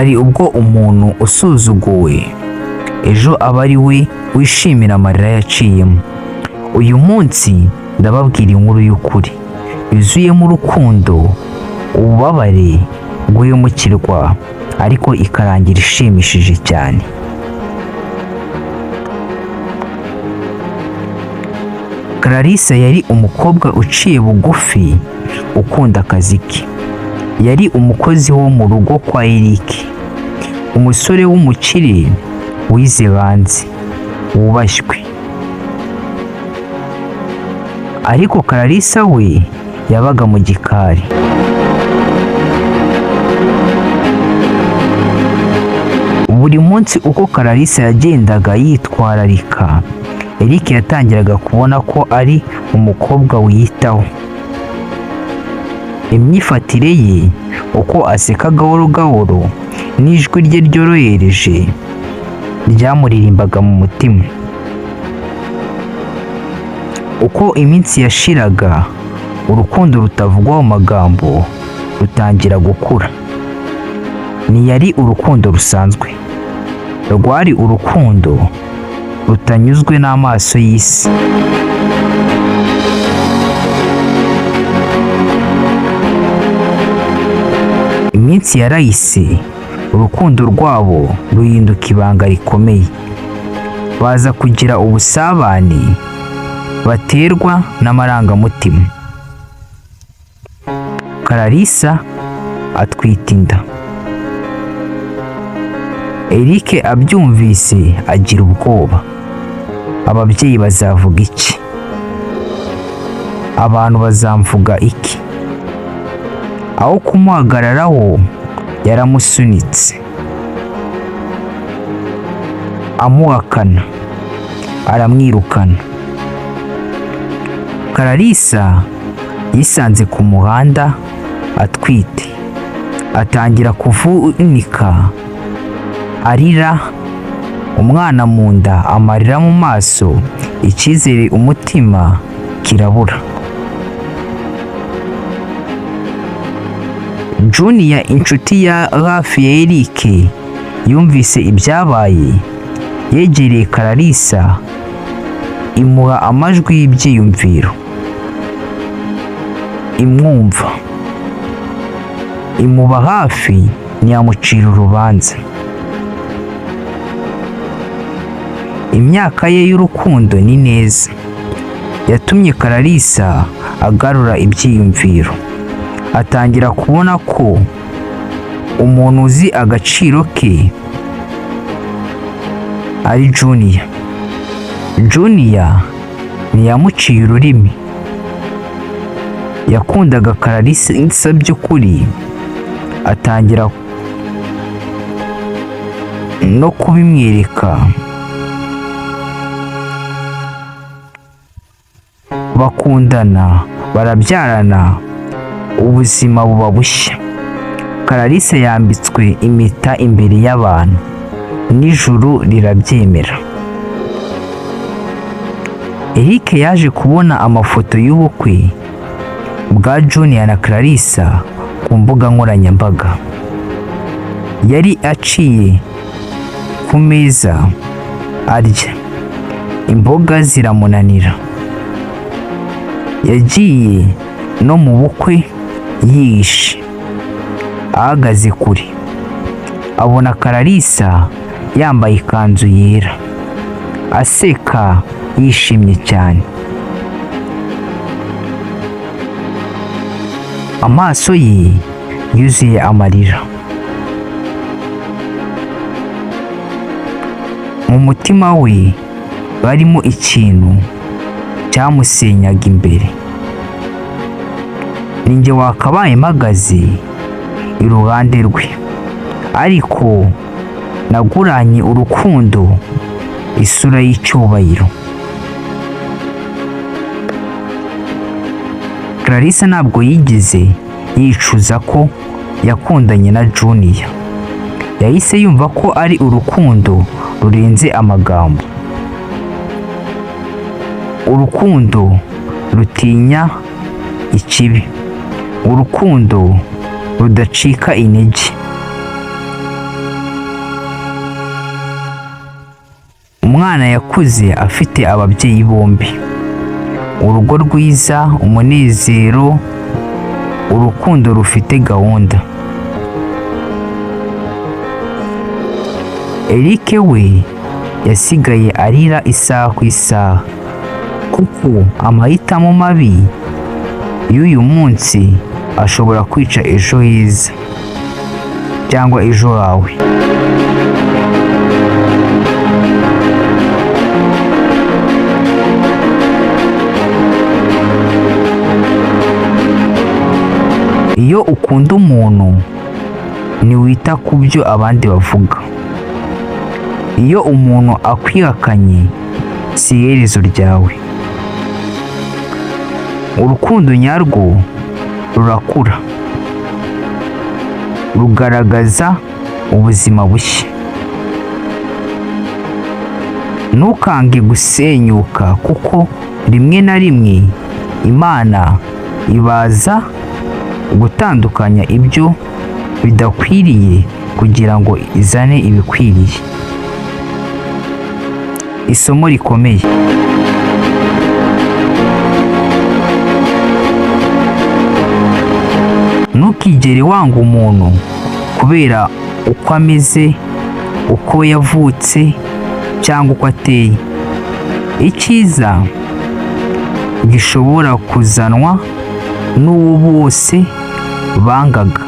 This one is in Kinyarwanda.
hari ubwo umuntu usuzuguwe ejo aba ari we wishimira amarira yaciyemo. Uyu munsi ndababwira inkuru y'ukuri yuzuyemo urukundo, ububabare, guhemukirwa, ariko ikarangira ishimishije cyane. Clarisse yari umukobwa uciye bugufi ukunda akazi ke. Yari umukozi wo mu rugo kwa Eric, umusore w'umukire wize hanze, wubashywe. Ariko Clarisse we yabaga mu gikari. Buri munsi uko Clarisse yagendaga yitwararika, Eric yatangiraga kubona ko ari umukobwa wiyitaho. Imyifatire ye, uko aseka gahoro gahoro, n'ijwi rye ryorohereje ryamuririmbaga mu mutima. Uko iminsi yashiraga, urukundo rutavugwaho amagambo rutangira gukura. Ntiyari urukundo rusanzwe, rwari urukundo rutanyuzwe n'amaso y'isi. Iminsi yarahise, urukundo rwabo ruhinduka ibanga rikomeye. Baza kugira ubusabane baterwa n'amarangamutima. Clarisse atwita inda. Eric abyumvise agira ubwoba. Ababyeyi bazavuga iki? Abantu bazamvuga iki? Aho kumuhagararaho yaramusunitse, amuhakana, aramwirukana. Clarisse yisanze ku muhanda atwite, atangira kuvunika, arira, umwana mu nda, amarira mu maso, icyizere umutima kirabura. Junior, inshuti ya hafi ya Eric, yumvise ibyabaye, yegereye Clarisse imuha amajwi y'ibyiyumviro, imwumva, imuba hafi, ntiyamucira urubanza. Imyaka ye y'urukundo ni neza yatumye Clarisse agarura ibyiyumviro, atangira kubona ko umuntu uzi agaciro ke ari Junior. Junior ntiyamuciye ururimi, yakundaga Clarisse by'ukuri, atangira no kubimwereka. Bakundana, barabyarana, ubuzima buba bushya. Clarisse yambitswe impeta imbere y'abantu, n'ijuru rirabyemera. Eric yaje kubona amafoto y'ubukwe bwa Junior na Clarisse ku mbuga nkoranyambaga. Yari aciye ku meza arya, imboga ziramunanira. Yagiye no mu bukwe yihishe, ahagaze kure, abona Clarisse yambaye ikanzu yera, aseka yishimye cyane. Amaso ye yuzuye amarira. Mu mutima we barimo ikintu cyamusenyaga imbere. Ninjye wakabaye mpagaze iruhande rwe, ariko naguranye urukundo isura y'icyubahiro. Clarisse ntabwo yigeze yicuza ko yakundanye na Junior. Yahise yumva ko ari urukundo rurenze amagambo, urukundo rutinya ikibi, urukundo rudacika intege. Umwana yakuze afite ababyeyi bombi, urugo rwiza, umunezero, urukundo rufite gahunda. Eric we yasigaye arira isaha ku isaha, kuko amahitamo mabi y'uyu munsi ashobora kwica ejo heza cyangwa ejo hawe. Iyo ukunda umuntu ntiwita ku byo abandi bavuga. Iyo umuntu akwihakanye si iherezo ryawe. Urukundo nyarwo rurakura, rugaragaza ubuzima bushya. Ntukange gusenyuka, kuko rimwe na rimwe Imana ibaza gutandukanya ibyo bidakwiriye kugira ngo izane ibikwiriye. Isomo rikomeye. Ntukigere wanga umuntu kubera uko ameze, uko yavutse cyangwa uko ateye. Icyiza gishobora kuzanwa n'uwo bose bangaga.